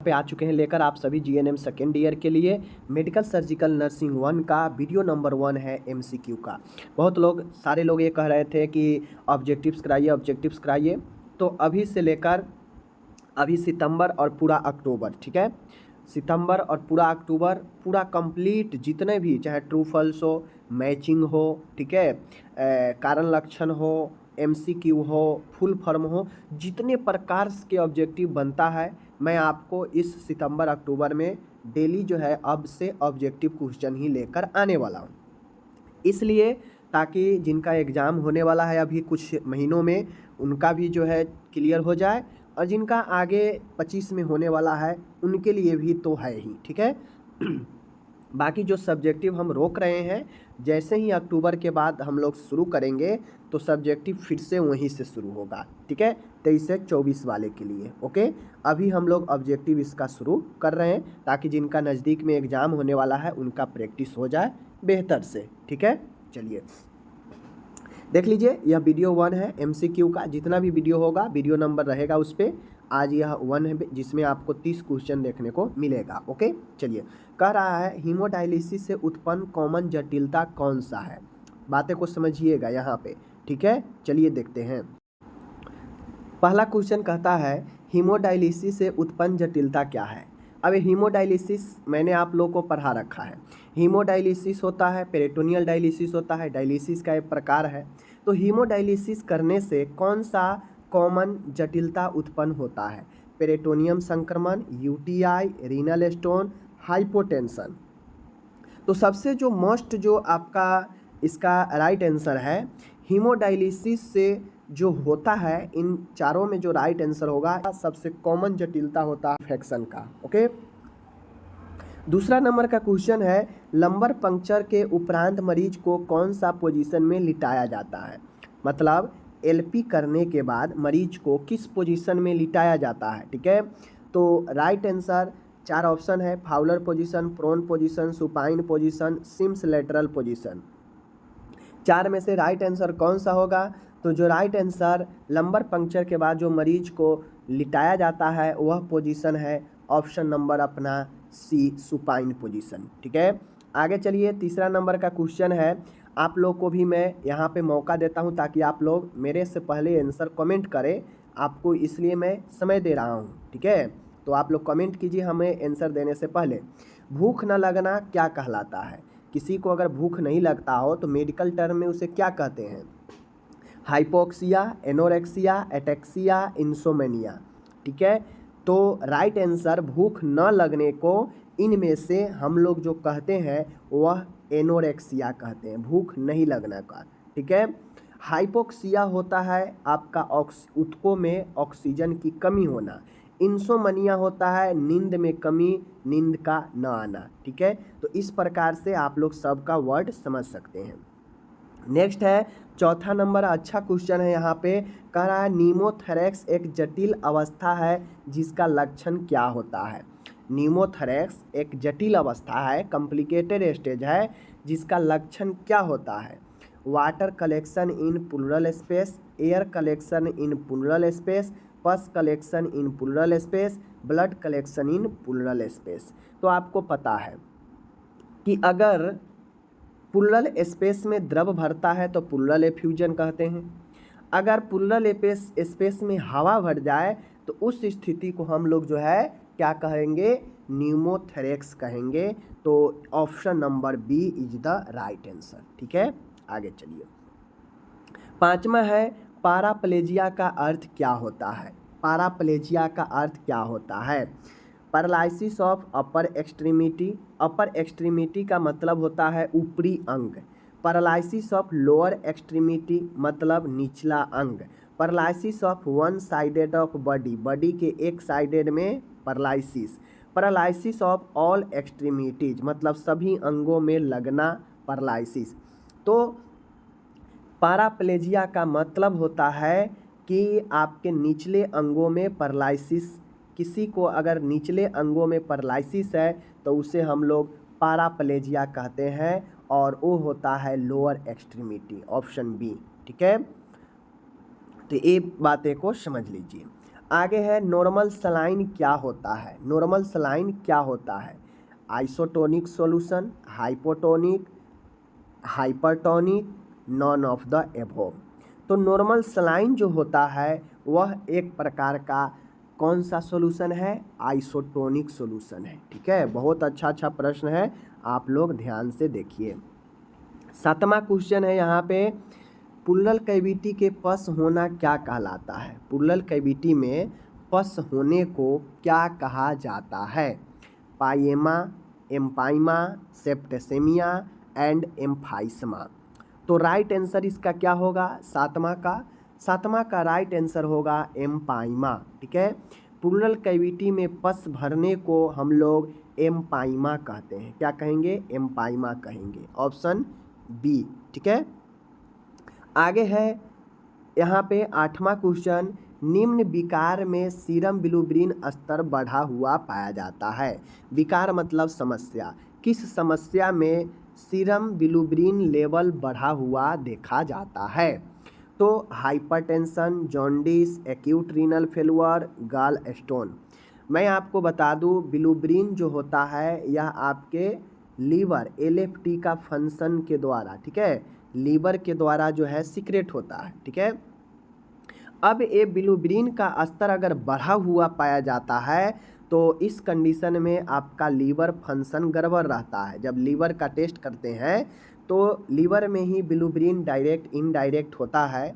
पे आ चुके हैं लेकर आप सभी जीएनएम सेकेंड ईयर के लिए मेडिकल सर्जिकल नर्सिंग 1 का वीडियो नंबर 1 है एमसीक्यू का। बहुत लोग सारे लोग ये कह रहे थे कि ऑब्जेक्टिव्स कराइए। तो अभी से लेकर अभी सितंबर और पूरा अक्टूबर, ठीक है, सितंबर और पूरा अक्टूबर पूरा कंप्लीट जितने भी चाहे ट्रू फॉल्स हो, मैचिंग हो, ठीक है, कारण लक्षण हो, एमसीक्यू हो, फुल फॉर्म हो, जितने प्रकार के ऑब्जेक्टिव बनता है मैं आपको इस सितंबर अक्टूबर में डेली जो है अब से ऑब्जेक्टिव क्वेश्चन ही लेकर आने वाला हूँ। इसलिए ताकि जिनका एग्ज़ाम होने वाला है अभी कुछ महीनों में उनका भी जो है क्लियर हो जाए, और जिनका आगे 25 में होने वाला है उनके लिए भी तो है ही, ठीक है। बाकी जो सब्जेक्टिव हम रोक रहे हैं, जैसे ही अक्टूबर के बाद हम लोग शुरू करेंगे तो सब्जेक्टिव फिर से वहीं से शुरू होगा, ठीक है, 23 से 24 वाले के लिए। ओके, अभी हम लोग ऑब्जेक्टिव इसका शुरू कर रहे हैं ताकि जिनका नज़दीक में एग्ज़ाम होने वाला है उनका प्रैक्टिस हो जाए बेहतर से, ठीक है। चलिए देख लीजिए, यह वीडियो 1 है एमसीक्यू का। जितना भी वीडियो होगा वीडियो नंबर रहेगा उस पर। आज यह 1 है जिसमें आपको 30 क्वेश्चन देखने को मिलेगा। ओके, चलिए, कह रहा है हीमोडायलिसिस से उत्पन्न कॉमन जटिलता कौन सा है। बातें को समझिएगा यहाँ पे, ठीक है। चलिए देखते हैं। पहला क्वेश्चन कहता है हीमोडायलिसिस से उत्पन्न जटिलता क्या है। अब हीमोडायलिसिस मैंने आप लोगों को पढ़ा रखा है। हीमोडायलिसिस होता है, पेरिटोनियल डायलिसिस होता है, डायलिसिस का एक प्रकार है। तो हीमोडायलिसिस करने से कौन सा कॉमन जटिलता उत्पन्न होता है। पेरिटोनियम संक्रमण, यूटीआई, रीनल स्टोन, हाइपोटेंशन। तो सबसे जो मोस्ट जो आपका इसका राइट आंसर है, हीमोडायलिसिस से जो होता है, इन चारों में जो राइट आंसर होगा, सबसे कॉमन जटिलता होता है इन्फेक्शन का। ओके, दूसरा नंबर का क्वेश्चन है लंबर पंक्चर के उपरांत मरीज को कौन सा पोजीशन में लिटाया जाता है। मतलब एलपी करने के बाद मरीज को किस पोजीशन में लिटाया जाता है, ठीक है। तो राइट आंसर 4 ऑप्शन है, Fowler position, prone position, supine position, Sims lateral position. 4 में से राइट आंसर कौन सा होगा। तो जो राइट आंसर लंबर पंक्चर के बाद जो मरीज को लिटाया जाता है वह पोजीशन है ऑप्शन नंबर अपना सी, सुपाइन पोजीशन, ठीक है। आगे चलिए, तीसरा नंबर का क्वेश्चन है। आप लोग को भी मैं यहाँ पे मौका देता हूँ ताकि आप लोग मेरे से पहले आंसर कमेंट करें, आपको इसलिए मैं समय दे रहा हूँ, ठीक है। तो आप लोग कमेंट कीजिए हमें आंसर देने से पहले। भूख न लगना क्या कहलाता है। किसी को अगर भूख नहीं लगता हो तो मेडिकल टर्म में उसे क्या कहते हैं। हाइपोक्सिया, एनोरेक्सिया, एटेक्सिया, इंसोमेनिया, ठीक है। तो राइट आंसर भूख न लगने को इनमें से हम लोग जो कहते हैं वह एनोरेक्सिया कहते हैं, भूख नहीं लगना का, ठीक है। हाइपोक्सिया होता है आपका ऊतकों में ऑक्सीजन की कमी होना। इंसोमनिया होता है नींद में कमी, नींद का न आना, ठीक है। तो इस प्रकार से आप लोग सबका वर्ड समझ सकते हैं। नेक्स्ट है चौथा नंबर, अच्छा क्वेश्चन है यहाँ पे। कह रहा है नीमोथोरैक्स एक जटिल अवस्था है जिसका लक्षण क्या होता है। नीमोथोरैक्स एक जटिल अवस्था है, कॉम्प्लिकेटेड स्टेज है, जिसका लक्षण क्या होता है। Water collection in pleural space, air collection in pleural space, pus collection in pleural space, blood collection in pleural space. तो आपको पता है कि अगर प्लूरल स्पेस में द्रव भरता है तो प्लूरल एफ्यूजन कहते हैं। अगर प्लूरल स्पेस में हवा भर जाए तो उस स्थिति को हम लोग जो है क्या कहेंगे, न्यूमोथोरैक्स कहेंगे। तो option number B is the right answer, ठीक है। आगे चलिए, पांचवा है पैराप्लेजिया का अर्थ क्या होता है। पैराप्लेजिया का अर्थ क्या होता है। Paralysis of upper extremity, upper extremity का मतलब होता है ऊपरी अंग। पैरालिसिस ऑफ लोअर एक्सट्रीमिटी मतलब निचला अंग। Paralysis of one sided of body, body के एक साइडेड में paralysis. Paralysis of all extremities मतलब सभी अंगों में लगना पैरालिसिस। तो पैराप्लेजिया का मतलब होता है कि आपके निचले अंगों में पैरालिसिस, किसी को अगर निचले अंगों में पैरालिसिस है तो उसे हम लोग पैराप्लेजिया कहते हैं, और वो होता है लोअर एक्सट्रीमिटी, ऑप्शन बी, ठीक है। तो ये बातें को समझ लीजिए। आगे है नॉर्मल सलाइन क्या होता है। नॉर्मल सलाइन क्या होता है? Isotonic solution, hypotonic, hypertonic, none of the above. तो नॉर्मल सलाइन जो होता है वह एक प्रकार का कौन सा सॉल्यूशन है? आइसोटोनिक सॉल्यूशन है। ठीक है, बहुत अच्छा प्रश्न है, आप लोग ध्यान से देखिए। 7वां क्वेश्चन है यहाँ पे, प्लूरल कैविटी के पस होना क्या कहलाता है? प्लूरल कैविटी में पस होने को क्या कहा जाता है? पाइएमा, एम्पाइमा, सेप्टेसेमिया एंड एम्फाइसमा। तो राइट आंसर इसका क्या होगा? 7वां का राइट आंसर होगा एम्पाइमा। ठीक है, प्लूरल कैविटी में पस भरने को हम लोग एम्पाइमा कहते हैं। क्या कहेंगे? एम्पाइमा कहेंगे। Option B. ठीक है, आगे है यहाँ पे 8वां क्वेश्चन, निम्न विकार में सीरम बिलिरुबिन स्तर बढ़ा हुआ पाया जाता है। विकार मतलब समस्या। किस समस्या में सीरम बिलिरुबिन लेवल बढ़ा हुआ देखा जाता है? तो hypertension, jaundice, acute renal failure, गाल स्टोन। मैं आपको बता दूं, बिलिरुबिन जो होता है यह आपके लीवर एलएफटी का फंक्शन के द्वारा, ठीक है, लीवर के द्वारा जो है सीक्रेट होता है। ठीक है, अब ये बिलिरुबिन का स्तर अगर बढ़ा हुआ पाया जाता है तो इस कंडीशन में आपका लीवर फंक्शन गड़बड़ रहता है। जब लीवर का टेस्ट करते हैं तो लीवर में ही बिलिरुबिन डायरेक्ट इनडायरेक्ट होता है,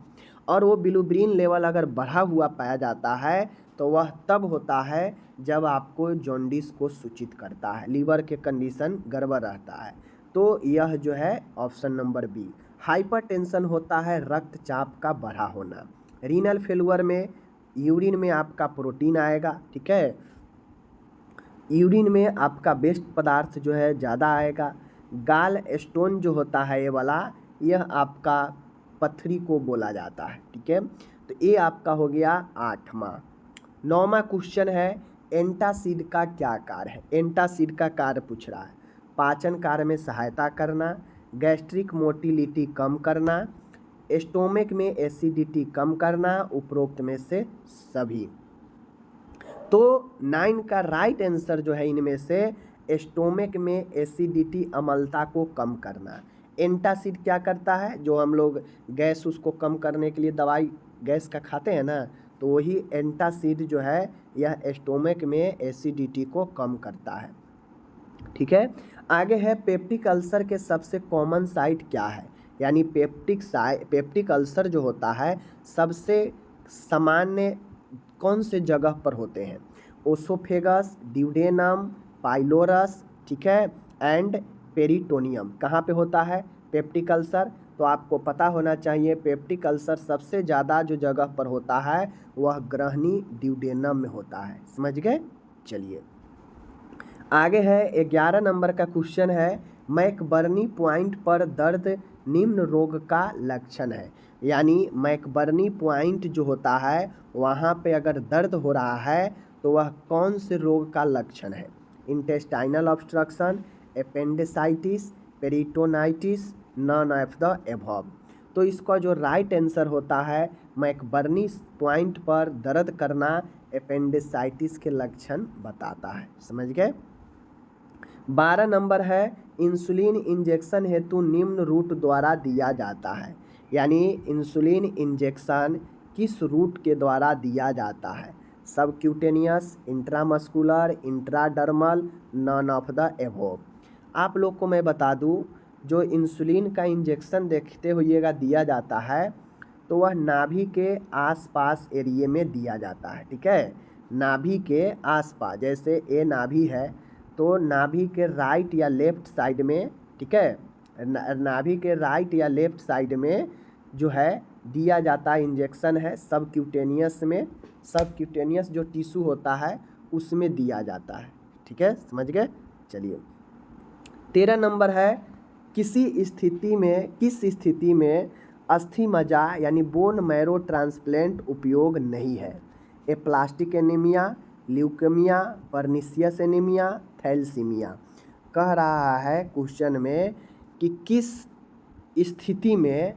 और वो बिलिरुबिन लेवल अगर बढ़ा हुआ पाया जाता है तो वह तब होता है जब आपको जॉन्डिस को सूचित करता है, लीवर के कंडीशन गड़बड़ रहता है। तो यह जो है ऑप्शन नंबर बी। हाइपरटेंशन होता है रक्तचाप का बढ़ा होना। रीनल फेल्यूर में यूरिन में आपका प्रोटीन आएगा। ठीक है, यूरिन में आपका वेस्ट पदार्थ जो है ज़्यादा आएगा। गाल स्टोन जो होता है ये वाला, यह आपका पथरी को बोला जाता है। ठीक है, तो ये आपका हो गया 8वां। 9वां क्वेश्चन है, एंटासिड का क्या कार्य है? एंटासिड का कार्य पूछ रहा है। पाचन कार्य में सहायता करना, गैस्ट्रिक मोटिलिटी कम करना, स्टोमक में एसिडिटी कम करना, उपरोक्त में से सभी। तो 9 का राइट आंसर जो है इनमें से स्टोमक में एसिडिटी अम्लता को कम करना। एंटासिड क्या करता है? जो हम लोग गैस उसको कम करने के लिए दवाई गैस का खाते हैं ना, तो वही एंटासिड जो है यह स्टोमक में एसिडिटी को कम करता है। ठीक है, आगे है पेप्टिक अल्सर के सबसे कॉमन साइट क्या है? यानी पेप्टिक अल्सर जो होता है सबसे सामान्य कौन से जगह पर होते हैं? ओसोफेगस, ड्यूडेनम, पाइलोरस, ठीक है, एंड पेरिटोनियम। कहाँ पे होता है पेप्टिक अल्सर? तो आपको पता होना चाहिए पेप्टिक अल्सर सबसे ज़्यादा जो जगह पर होता है वह ग्रहणी ड्यूडेनम में होता है। समझ गए? चलिए आगे है 11 नंबर का क्वेश्चन है, मैकबर्नी पॉइंट पर दर्द निम्न रोग का लक्षण है। यानी मैकबर्नी पॉइंट जो होता है वहाँ पे अगर दर्द हो रहा है तो वह कौन से रोग का लक्षण है? Intestinal obstruction, appendicitis, peritonitis, none of the above. तो इसका जो राइट आंसर होता है, मैकबर्नी पॉइंट पर दर्द करना एपेंडिसाइटिस के लक्षण बताता है। समझ गए? 12 नंबर है, इंसुलिन इंजेक्शन हेतु निम्न रूट द्वारा दिया जाता है। यानी इंसुलिन इंजेक्शन किस रूट के द्वारा दिया जाता है? Subcutaneous, intramuscular, intradermal, none of the above. आप लोग को मैं बता दूं, जो इंसुलिन का इंजेक्शन देखते होइएगा दिया जाता है तो वह नाभि के आसपास एरिया में दिया जाता है। ठीक है, नाभि के आसपास, जैसे ये नाभि है तो नाभि के राइट या लेफ्ट साइड में, ठीक है, नाभि के राइट या लेफ्ट साइड में जो है दिया जाता है इंजेक्शन है सबक्यूटेनियस में। सबक्यूटेनियस जो टिश्यू होता है उसमें दिया जाता है। ठीक है, समझ गए? चलिए 13 नंबर है, किस स्थिति में अस्थि मज्जा यानी बोन मैरो ट्रांसप्लांट उपयोग नहीं है? Aplastic anaemia, leukaemia, pernicious anaemia, thalassaemia. कह रहा है क्वेश्चन में कि किस स्थिति में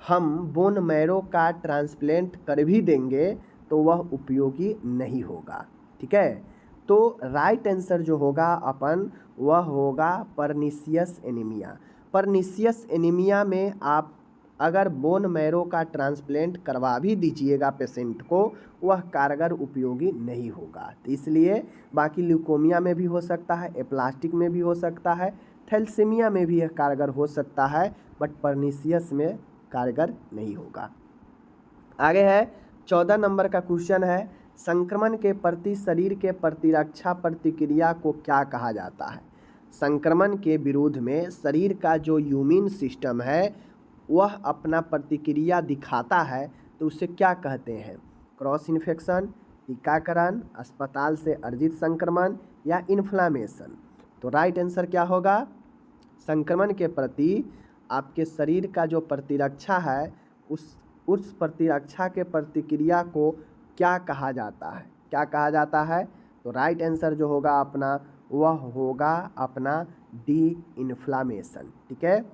हम बोन मैरो का ट्रांसप्लांट कर भी देंगे तो वह उपयोगी नहीं होगा। ठीक है, तो राइट आंसर जो होगा अपन वह होगा परनीसियस एनीमिया। परनीसियस एनीमिया में आप अगर बोन मैरो का ट्रांसप्लांट करवा भी दीजिएगा पेशेंट को, वह कारगर उपयोगी नहीं होगा। तो इसलिए बाकी ल्यूकोमिया में भी हो सकता है, एप्लास्टिक में भी हो सकता है, थैलेसीमिया में भी यह कारगर हो सकता है, बट परनीसियस में कारगर नहीं होगा। आगे है 14 नंबर का क्वेश्चन है, संक्रमण के प्रति शरीर के प्रतिरक्षा प्रतिक्रिया को क्या कहा जाता है? संक्रमण के विरोध में शरीर का जो इम्यून सिस्टम है वह अपना प्रतिक्रिया दिखाता है, तो उसे क्या कहते हैं? क्रॉस इन्फेक्शन, टीकाकरण, अस्पताल से अर्जित संक्रमण या इन्फ्लामेशन। तो राइट आंसर क्या होगा? संक्रमण के प्रति आपके शरीर का जो प्रतिरक्षा है उस प्रतिरक्षा के प्रतिक्रिया को क्या कहा जाता है? क्या कहा जाता है? तो राइट आंसर जो होगा अपना वह होगा अपना डी इन्फ्लामेशन। ठीक है,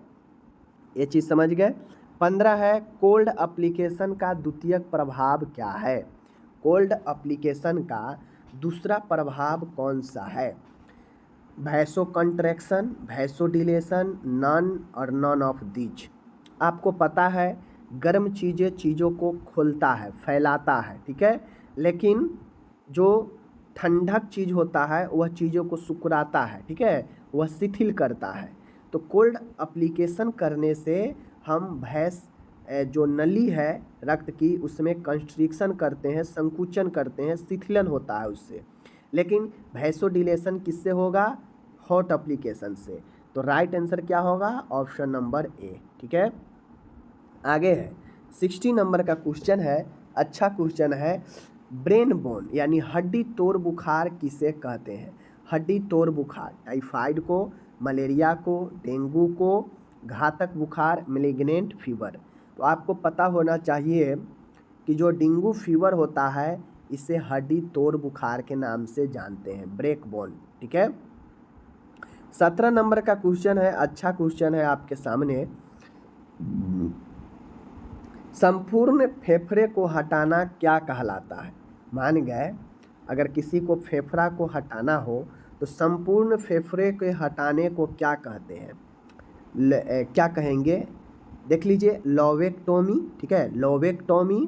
ये चीज़ समझ गए। 15 है, कोल्ड एप्लीकेशन का द्वितीयक प्रभाव क्या है? कोल्ड एप्लीकेशन का दूसरा प्रभाव कौन सा है? Vaso contraction, vaso deletion, none और नन ऑफ दीज। आपको पता है गर्म चीज़ों को खोलता है, फैलाता है, ठीक है, लेकिन जो ठंडक चीज़ होता है वह चीज़ों को सुकड़ाता है, ठीक है, वह शिथिल करता है। तो कोल्ड एप्लीकेशन करने से हम भैंस जो नली है रक्त की उसमें कंस्ट्रिक्शन करते हैं, संकुचन करते हैं, शिथिलन होता है उससे। लेकिन वैसोडिलेशन किससे होगा? हॉट एप्लीकेशन से। तो राइट आंसर क्या होगा? Option number A. ठीक है, आगे है 60 नंबर का क्वेश्चन है, अच्छा क्वेश्चन है, ब्रेन बोन यानी हड्डी तोड़ बुखार किसे कहते हैं? हड्डी तोड़ बुखार टाइफाइड को, मलेरिया को, डेंगू को, घातक बुखार मैलिग्नेंट फीवर। तो आपको पता होना चाहिए कि जो डेंगू फीवर होता है इसे हड्डी तोड़ बुखार के नाम से जानते हैं, ब्रेक बोन। ठीक है, 17 नंबर का क्वेश्चन है, अच्छा क्वेश्चन है आपके सामने, संपूर्ण फेफड़े को हटाना क्या कहलाता है? मान गए अगर किसी को फेफड़ा को हटाना हो तो संपूर्ण फेफड़े के हटाने को क्या कहते हैं? क्या कहेंगे? देख लीजिए, लोवेक्टोमी, ठीक है, लोवेक्टोमी,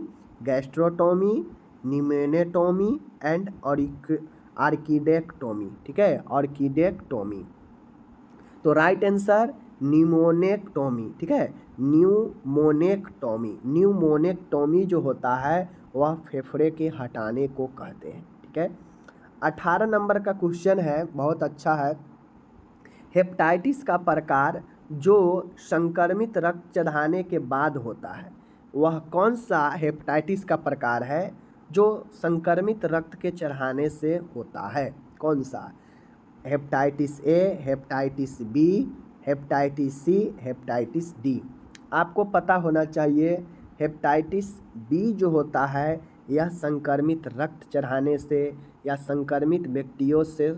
गैस्ट्रोटोमी, निमेनेटोमी एंड आर्किडेक्टोमी। ठीक है, आर्किडेक्टोमी। तो राइट आंसर न्यूमोनेक्टोमी। ठीक है, न्यूमोनेक्टोमी। न्यूमोनेक्टोमी जो होता है वह फेफड़े के हटाने को कहते हैं। ठीक है, 18 नंबर का क्वेश्चन है, बहुत अच्छा है, हेपेटाइटिस का प्रकार जो संक्रमित रक्त चढ़ाने के बाद होता है वह कौन सा हेपेटाइटिस का प्रकार है जो संक्रमित रक्त के चढ़ाने से होता है? कौन सा? Hepatitis A, hepatitis B, hepatitis C, hepatitis D. आपको पता होना चाहिए हेपेटाइटिस बी जो होता है यह संक्रमित रक्त चढ़ाने से या संक्रमित व्यक्तियों से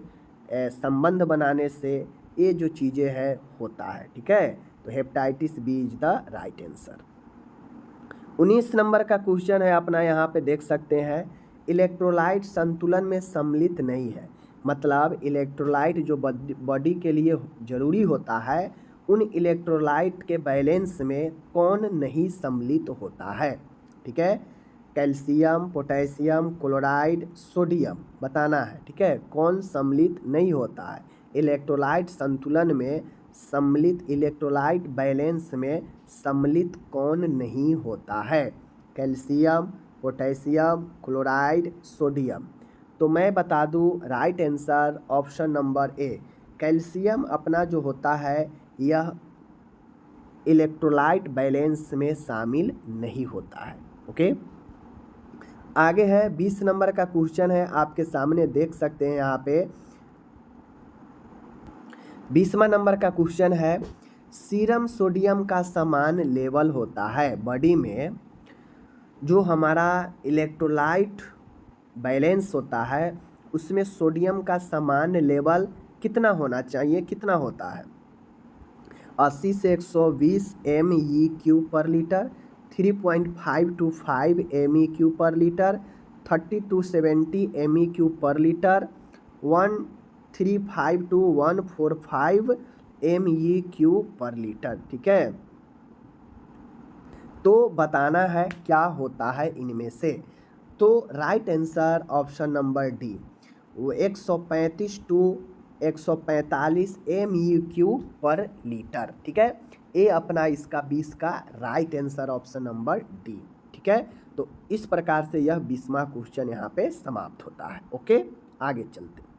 संबंध बनाने से ये जो चीज़ें हैं होता है। ठीक है, तो hepatitis B is the right answer. 19 नंबर का क्वेश्चन है अपना, यहाँ पे देख सकते हैं, इलेक्ट्रोलाइट संतुलन में सम्मिलित नहीं है। मतलब इलेक्ट्रोलाइट जो बॉडी के लिए ज़रूरी होता है उन इलेक्ट्रोलाइट के बैलेंस में कौन नहीं सम्मिलित होता है? ठीक है, कैल्शियम, पोटेशियम, क्लोराइड, सोडियम बताना है। ठीक है, कौन सम्मिलित नहीं होता है? इलेक्ट्रोलाइट संतुलन में सम्मिलित, इलेक्ट्रोलाइट बैलेंस में सम्मिलित कौन नहीं होता है? Calcium, potassium, chloride, sodium. तो मैं बता दूं right answer option number A, calcium अपना जो होता है यह इलेक्ट्रोलाइट बैलेंस में शामिल नहीं होता है। ओके, आगे है 20 नंबर का क्वेश्चन है आपके सामने, देख सकते हैं यहाँ पे 20वां नंबर का क्वेश्चन है, सीरम सोडियम का समान लेवल होता है बॉडी में, जो हमारा इलेक्ट्रोलाइट बैलेंस होता है उसमें सोडियम का समान लेवल कितना होना चाहिए? कितना होता है? 80 से 120 MEQ पर लीटर, 3.5 to 5 MEQ पर लीटर, 30 to 70 MEQ पर लीटर, 135 to 145 MEQ पर लीटर। ठीक है, तो बताना है क्या होता है इनमें से। तो right answer option number D, वो 135 टू 145 MEQ पर लीटर। ठीक है, ए अपना इसका 20 का right answer option number D. ठीक है, तो इस प्रकार से यह 20वां क्वेश्चन यहाँ पे समाप्त होता है। ओके, आगे चलते हैं।